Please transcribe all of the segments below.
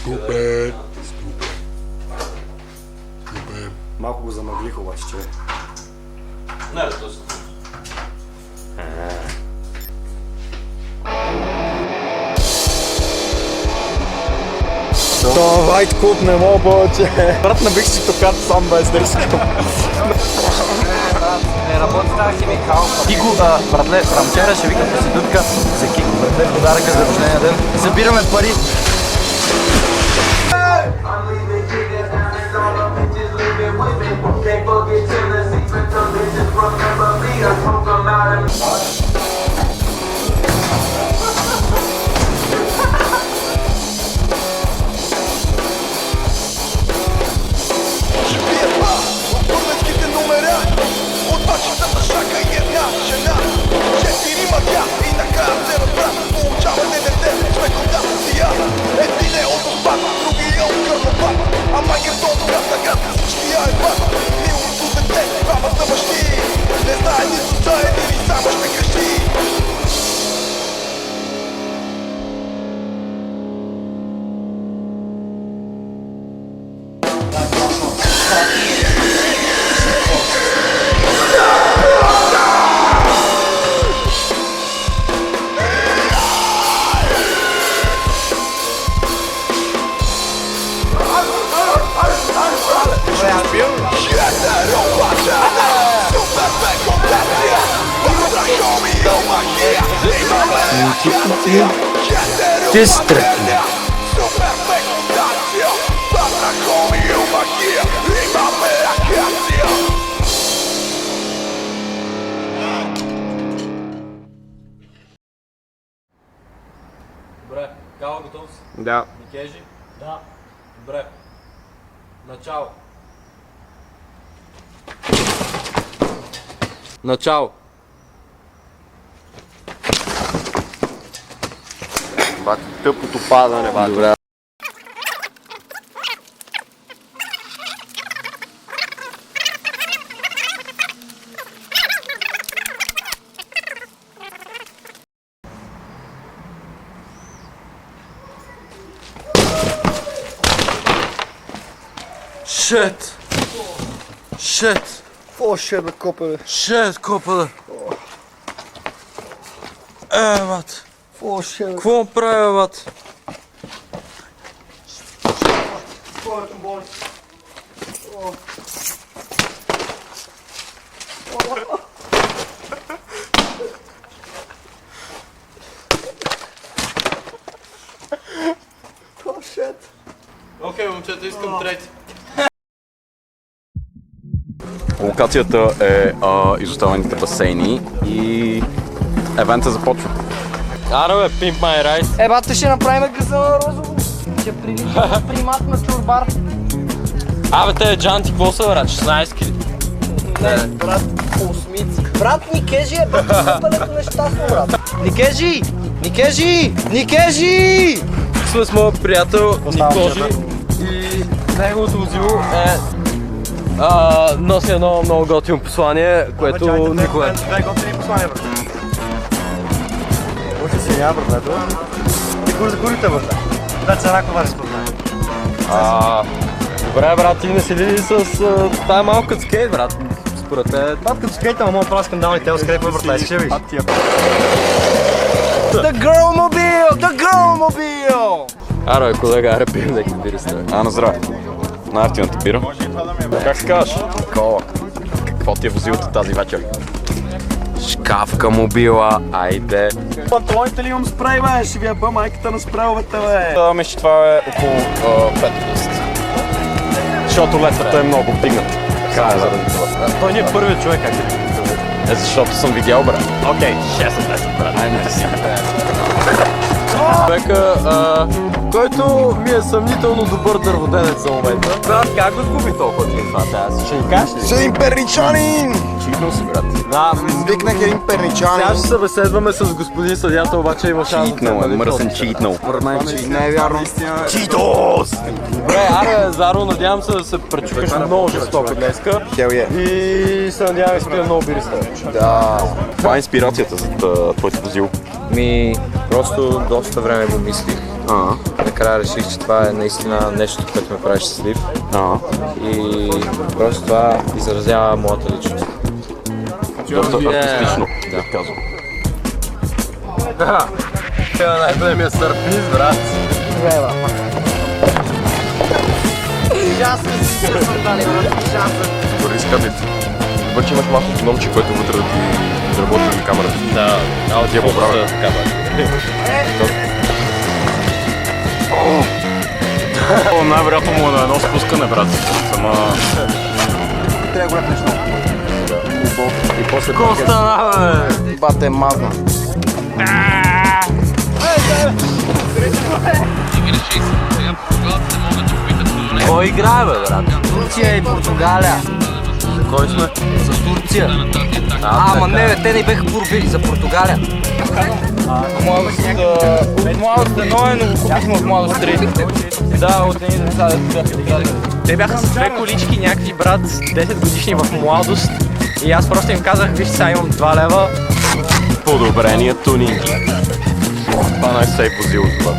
Ступе. Малко го замъглих обаче, че... Не, то се. Това White Club не мога повече. Брат, набих си токата сам без да искам. Не работи тази химикалка. Ти го, братле, рамчера ще вика проститутка за Кико, братле, подаръка за рождения ден. Събираме пари. Дистрактно. Добре, Као, готов си? Да. Никежи? Да. Добре. Начало. Начало. Бати, тъпото падане, бати. Добре. Шет! Шет! Какво ще бе, копеле? Шет, копале! Мат! Какво ще бе? Какво правя, мат? Окей, момчета, искам трети. Локацията е изоставените басейни и евента започва. Ара бе, Pimp My Rice. Бате, ще направим гъса на розово. Ще прилича примат на чурбар. Абе, те джанти, какво са, брат? 16 кили. Не, брат, осмици. Брат, Никежи е пълето нещастно, брат. Никежи! Никежи! Никежи! Сме с моят приятел Никожи и неговото возило носи едно много готино послание, което никога... Две готини послания, брат. Още си няма, брат, ето. Ти кури за курите, брат. Да, че една кова ще спознае. Добре, брат, ти не си ли с тая малко като скейт, брат? Според те... Бат, като скейта, мога да правя скандални тел скрепа, брат, искаш ли виж? The Girl Mobile! The Girl Mobile! Аро е, колега, аре пием леки бири с тебе. На здраве. Най-ефтината бира. Как се казваш? Кола. Какво ти е возилото тази вечер? Шкафка мобила, айде. Панталоните ли имам спрей, бе? Ще ви я бъ майката на спрейовете, бе. Мисля, че това е около 5-10. Защото летвата е много вдигната. Така е заради това. Той ни е първият човек, как ти? Защото съм видял, брат. Окей, 6-10, брат. Ай, мерси. Човека, който ми е съмнително добър дърводенец за момента. Брат, как го сгуби толкова ти това? Аз ще ни кажеш ли? Един перничанин! Читнал си, брат. Да, Викнах един перничанин. Сега ще се беседваме с господин съдията, обаче има шанс. Читнал е, мръсен читнал. Не е вярно. Читос! Добре, аре, Заро, надявам се да се пречукаш много жестоко днеска. И се надявам да спия много бири с теб. Да. Това е инспирацията за твоето возило. Просто доста време го мислих. Накрая реших, че това е наистина нещо, което ме прави щастлив. И просто това изразява моята личност. Доста артистично, да казвам. Това е най-големия сърприз, брат. Дори скъпите. Обаче имаш малко гномче, което вътре да ти работи на камерата. Да, Ти я поправя. Най-вероятно му е на едно спускане, брат. Сама... Трябва да го репнеш много. И после Коста, бе! Бате мазна. Кой играе, бе, брат? Турция и Португалия. Кой сме? С Турция. Ама не, бе, те не беха порубили за Португалия. От младост едно е, но го купихме от младост 3. Да, от едни деца да. Те бяха с две колички, някакви брат, 10 годишни в младост. И аз просто им казах, виж сега имам 2 лева. Подобрения тунинги. Това най-сейф возило това.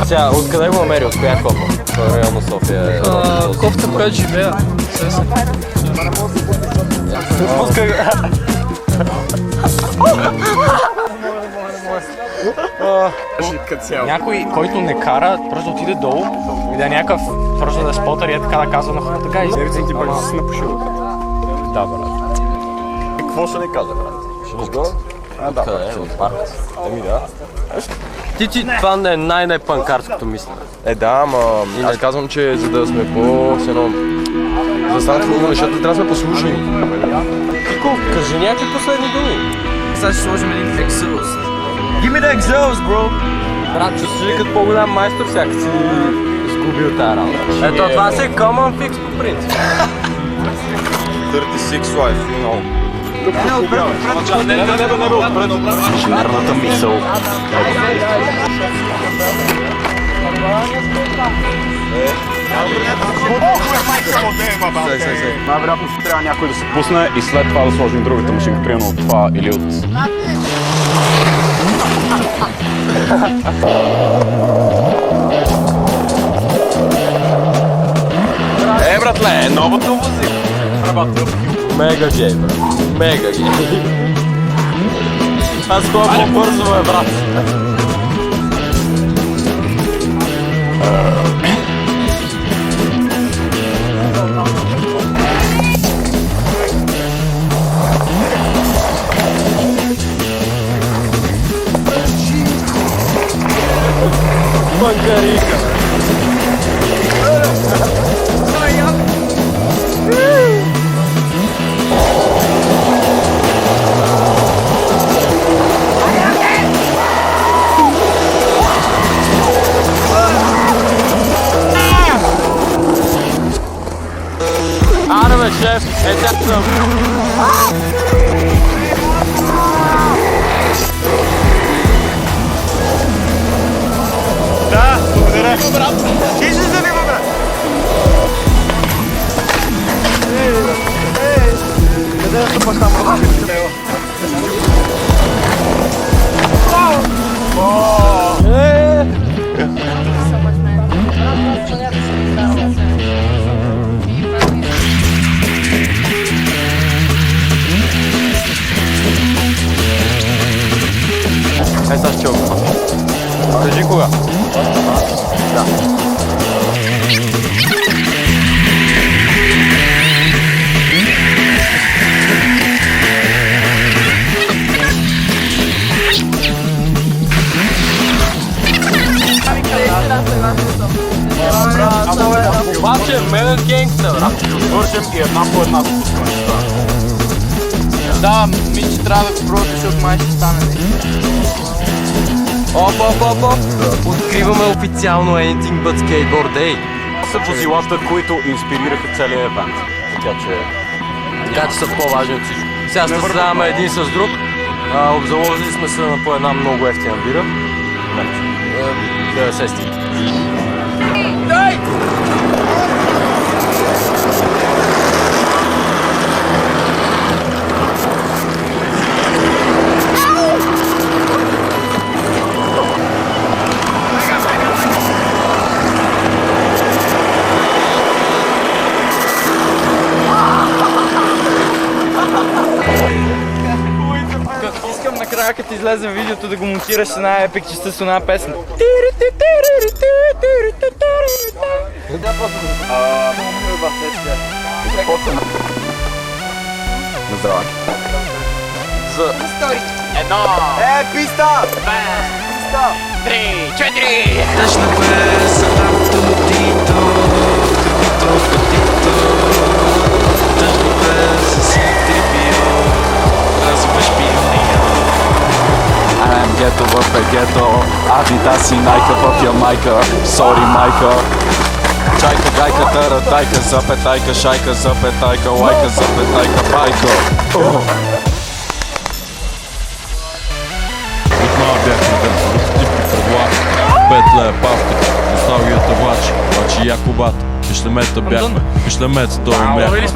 Сега, откъде го намери? От коя кофа? Това е реално София. Кофта, която живея. Пускай го. Някой, който не кара, просто отиде долу и да е някакъв, просто да е спотър и е така да казва на хората. Така и Ти бързо си напушил. да, брат. Какво ще ни каза, брат? Ще го? Да, Къде е? От парка? Ами да. Ти това не е най-панкарското мислене. Да, ама аз казвам, че за да сме по-сено... За да станат много нещата, трябва да сме послушани. Тико, кажи някакви последни думи. Сега ще сложим един ексълс. Give me the exhaust, bro! Брат, чувстваш ли като по-голям майстор, всяка си изгубил тази работа. Ето, това си common fix по принцип. 36 life, you know. Инженерната мисъл. Най-вероятно ще трябва някой да се пусне и след това да сложим другата машинка, примерно от това или от... братле, новото возило. Мега джей, брат. Мега джей. Аз колко по-бързо, бе, брат. Бангарика. Аре, шеф, етят съм. Да, благодаря. Ти ще вземи, брат. Къде да се пащам, брат? Сега ще чука. Кажи кога? Да. Обаче е мега генгста, брат. Вършим и една по една спускане. Да, мисля, че трябва да го пробвате, защото май ще стане. Оп. Откриваме официално Anything But Skateboard Day. Са возилата, които инспирираха целия евент. Така че са по-важни от всичко. Сега ще създаваме един с друг. Обзаложили сме се на по една много ефтина бира. 90 стига. трябва като излезе видеото да го монтираш с една епик частта с една песен. На здраве. Писта! I'm ghetto в гето, Адида си найка в Ямайка, сори майка. Чайка, гайка, тара, тайка, запетайка, шайка, запетайка, лайка, запетайка, байка. Отново бяхме дърпи предла 5 лея павка, носталгията влачи, влачи Якобат. Пишлемета бяхме, пишлемет, той умряхме.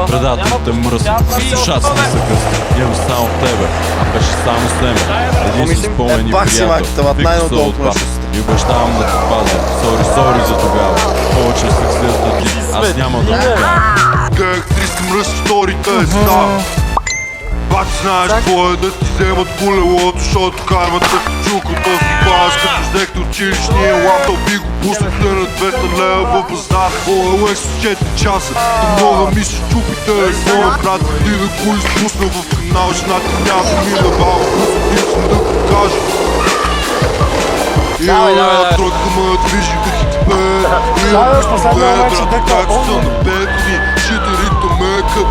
Предателите мръсват, слушат ни са късни. Нямам само тебе, а беше само с тебе. Един си спомен и приятел, вика се от папа. И обещавам да те пазя. Сори за тогава. Повече сексията ти, аз няма да отдавам. Как 300 мръс вторите става. Пак знаеш какво е да ти вземат колелото, защото кармата чук от този баш. Като взехте училищния лаптоп и го пуснахте на 200 лева в базар. OLX с 4 часа, да мога ми се чупи телефона, брат. Ти да го изпусна в канал, жената няма да ми набава. Пусна да го кажа. И една тройка ме движи да хитбе. И брат, как са на бедни, шитерите мека.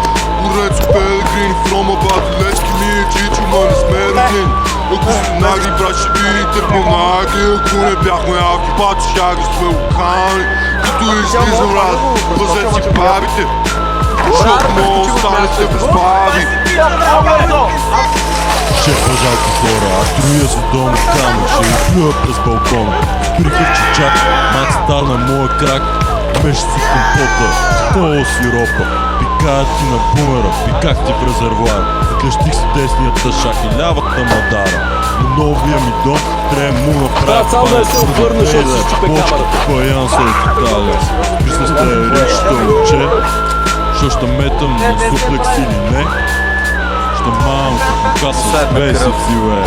Урец Пелегрин, from about Лечки ми е чичо, ма не сме роднини. Ако сте нагли, брат, ще видите по-нагли. Ако не бяхме авки, бачо, щяга сме локални. Като излизам раз, пазете си бабите. Защото мога останете без баби. Шефа жалко хора, а троя с дом камък, ще ги плюя през балкона. Спириха чичак, мат стана моя крак, меш си компота, пол сиропа. Пикаят ти на бумера, пиках ти в резервуар. Клещих си десният шак и лявата мадара. Но новия ми дом трябва му направя. Само да се обърна, защото си чупе камерата. Баян са от Италия. Присна сте речето момче. Що ще метам на суплекс или не. Ще малко покаса с месеци, бе.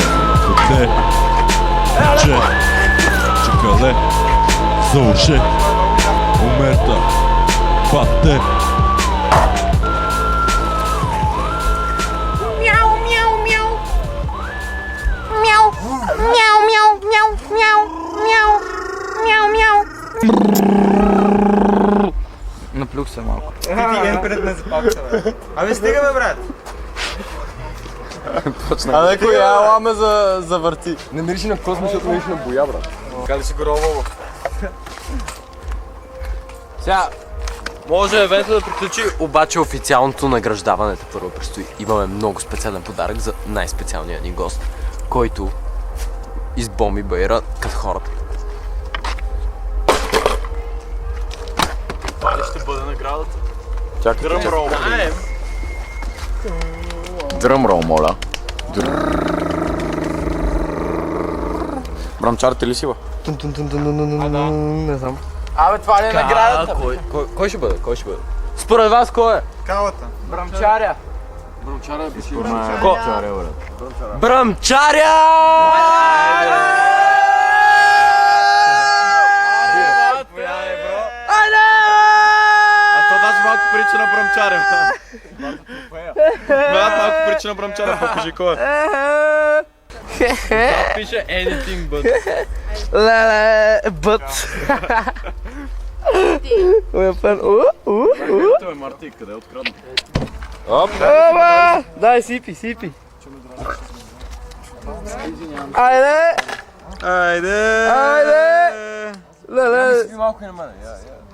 Коте, че, чекале, за уше, умерта, пате. Наплюх се малко. Абе стига бе, брат! Абе, коя ламе завърти? Не мириши на космос, защото мириши на боя, брат. Как да си го ровало? Сега, може евента да приключи, обаче официалното награждаването първо предстои. Имаме много специален подарък за най-специалния ни гост, който избоми баира като хората. Това ли ще бъде наградата? Чакай, Дръмрол. Дръмрол, моля. Брамчарите ли си, бе? Не знам. Абе, това ли е наградата? Кой ще бъде? Кой ще бъде? Според вас кой е? Калата. Брамчаря. Брамчаря! А то даже малко прилича на Брамчарев. Малко прилича на Брамчарев, покажи кой е. Това пише anything but. Леле, бът. Той е Марти, къде е открадна? Оба! Дай, сипи. Айде! Леле!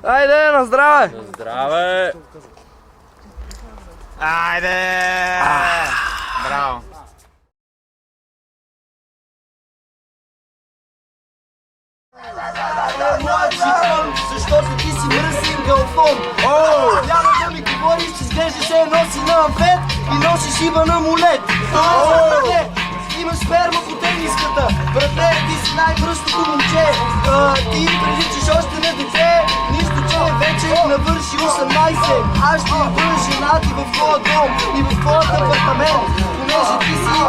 Айде, на здраве! Здраве! Браво! Защото ти си мръсен галфон. Няма да ми говориш, че изглеждаш носи на амфет и носиш иба на молет. Имаш сперма по тениската. Братле, ти си най-мръсното момче. Ти приличаш още на дете. Нищо, че вече навърши 18. Аз ще бъда жена ти в твоя дом и в твоят апартамент. понеже ти си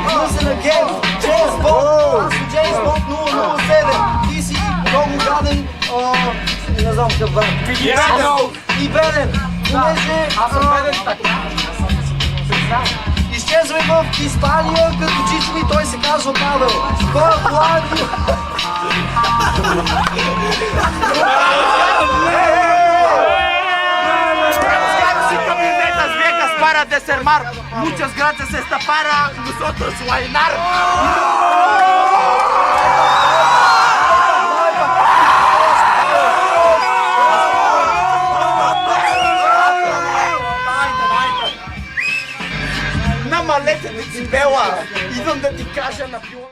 мъсен агент, Джеймс Бонд, аз съм Джеймс Бонд 007, ти си много гаден, не знам какъв брат. И беден, понеже изчезвай в Испания, като чичо ми той се казва Павел. Хора, млади! Para desarmar, muchas gracias esta para nosotros bailar. Намалете децибела, идвам да ти кажа на пила.